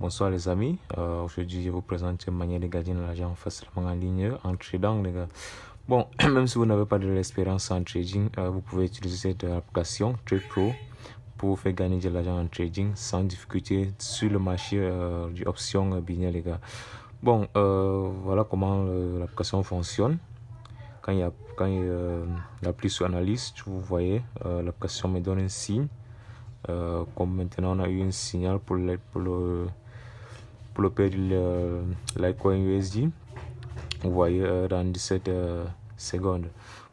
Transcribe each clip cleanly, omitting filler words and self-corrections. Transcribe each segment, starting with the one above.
Bonsoir les amis, aujourd'hui je vais vous présente une manière de gagner de l'argent facilement en ligne en trading les gars. Bon, même si vous n'avez pas de l'expérience en trading, vous pouvez utiliser cette application Trade Pro pour vous faire gagner de l'argent en trading sans difficulté sur le marché du option binaire les gars. Bon, voilà comment l'application fonctionne. Quand il y a plus sur analyse, vous voyez, l'application me donne un signe. Comme maintenant on a eu un signal pour le payer de Litecoin USD. Vous voyez dans 17 secondes.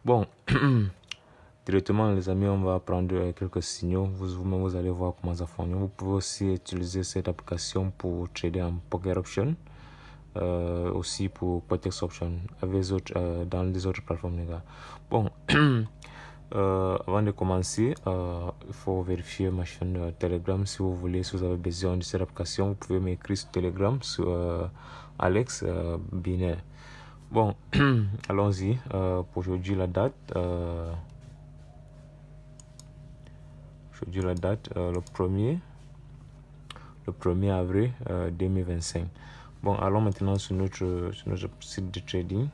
Bon, directement les amis, on va prendre quelques signaux. Vous-même vous allez voir comment ça fonctionne. Vous pouvez aussi utiliser cette application pour trader en poker option. Aussi pour Potex Option avec dans les autres plateformes les gars. Bon, avant de commencer, il faut vérifier ma chaîne Telegram si vous voulez, si vous avez besoin de cette application, vous pouvez m'écrire sur Telegram sur Alex Binaire. Bon, allons-y. Pour aujourd'hui la date. Aujourd'hui la date, le 1er avril 2025. Bon, allons maintenant sur notre site de trading.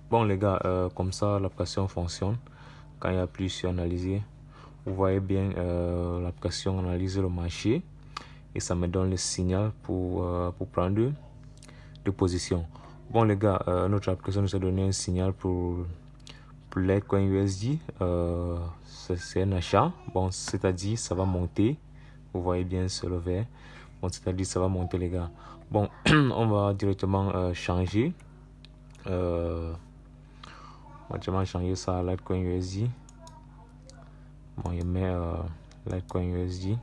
Bon les gars, comme ça l'application fonctionne. Quand il y a plus sur analyser, vous voyez bien l'application analyse le marché et ça me donne le signal pour prendre de position. Bon les gars, notre application nous a donné un signal pour Litecoin USD. C'est un achat. Bon, c'est-à-dire ça va monter. Vous voyez bien sur le vert. Bon, c'est-à-dire ça va monter les gars. Bon, on va directement changer. On va directement changer ça à Litecoin USD. Bon, il met Litecoin USD.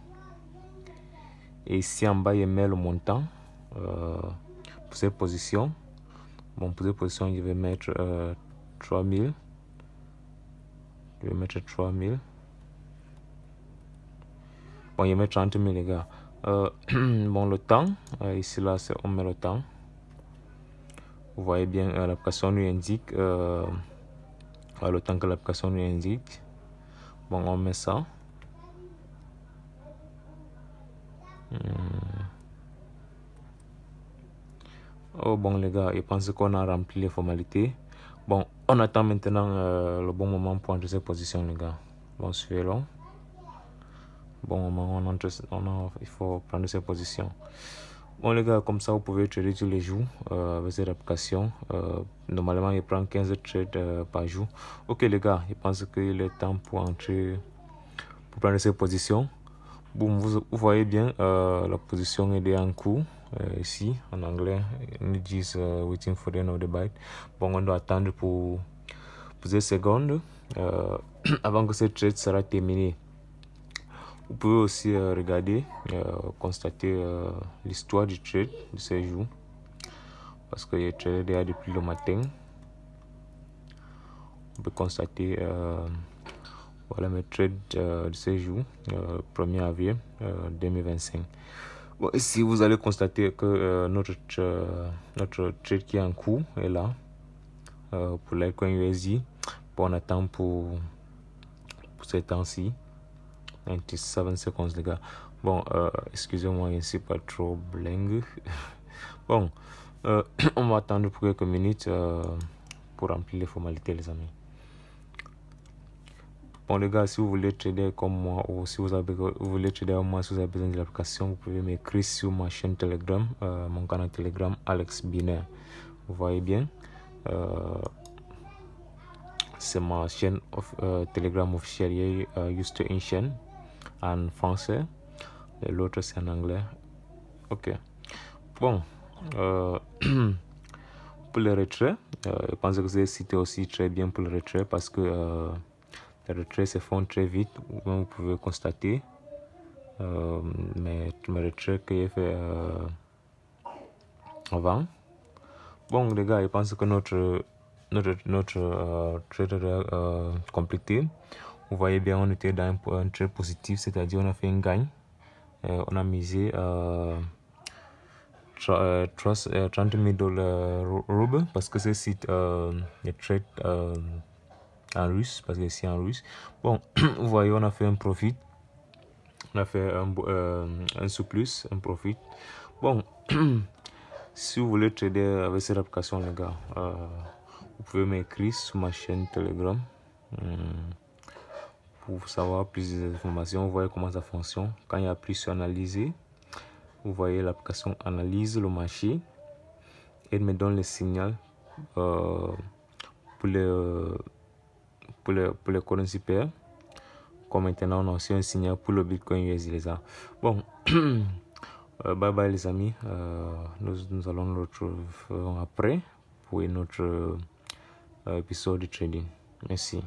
Et ici en bas, il met le montant pour cette position. Bon, pour cette position, je vais mettre 3000. Je vais mettre 3000. Bon, il met 30 000 les gars. Bon, le temps, ici là, on met le temps. Vous voyez bien, l'application nous indique le temps que l'application nous indique. Bon, on met ça. Oh bon les gars, je pense qu'on a rempli les formalités. Bon, on attend maintenant le bon moment pour entrer cette position les gars. Bon, suivez-le. Bon moment, il faut prendre cette position. Bon les gars, comme ça vous pouvez trader tous les jours avec cette application. Normalement il prend 15 trades par jour. Ok les gars, je pense qu'il est temps pour entrer, pour prendre cette position. Bon, vous voyez bien la position est déjà en cours. Ici en anglais ils disent waiting for the end of the bite. Bon, on doit attendre pour des secondes avant que cette trade sera terminée. Vous pouvez aussi regarder, constater l'histoire du trade de ces jours, parce que j'ai tradé déjà depuis le matin. On peut constater voilà mes trades de ces jours, 1er avril 2025. Bon, ici vous allez constater que notre trade qui est en cours est là pour Litecoin USD. Bon, on attend pour ce temps-ci. 97 secondes les gars. Bon, excusez-moi, ici pas trop bling. Bon, on va attendre pour quelques minutes pour remplir les formalités les amis. Bon les gars, si vous voulez trader comme moi ou si vous voulez trader comme moi, si vous avez besoin de l'application, vous pouvez m'écrire sur ma chaîne Telegram, mon canal Telegram Alex Binaire. Vous voyez bien, c'est ma chaîne Telegram officielle. Il y a juste une chaîne en français et l'autre c'est en anglais. Ok. Bon, pour le retrait, je pense que c'est cité aussi très bien pour le retrait parce que les retraits se font très vite. Vous pouvez constater mes retraits que j'ai fait avant. Bon les gars, je pense que notre trade est complété. Vous voyez bien, on était dans un trade positif, c'est-à-dire on a fait un gain. On a misé 30 000 roubles parce que c'est site les trades en russe, parce que c'est en russe. Bon, vous voyez, on a fait un profit on a fait un surplus, un profit. Bon, si vous voulez trader avec cette application, les gars, vous pouvez m'écrire sur ma chaîne Telegram pour savoir plus d'informations. Vous voyez comment ça fonctionne. Quand il y a plus sur analyser, vous voyez l'application analyse le marché et me donne le signal pour les currency pairs. Comme maintenant, on a aussi un signal pour le Bitcoin USD, les gars. Bon, bye bye les amis. Nous allons nous retrouver après pour notre épisode de trading. Merci.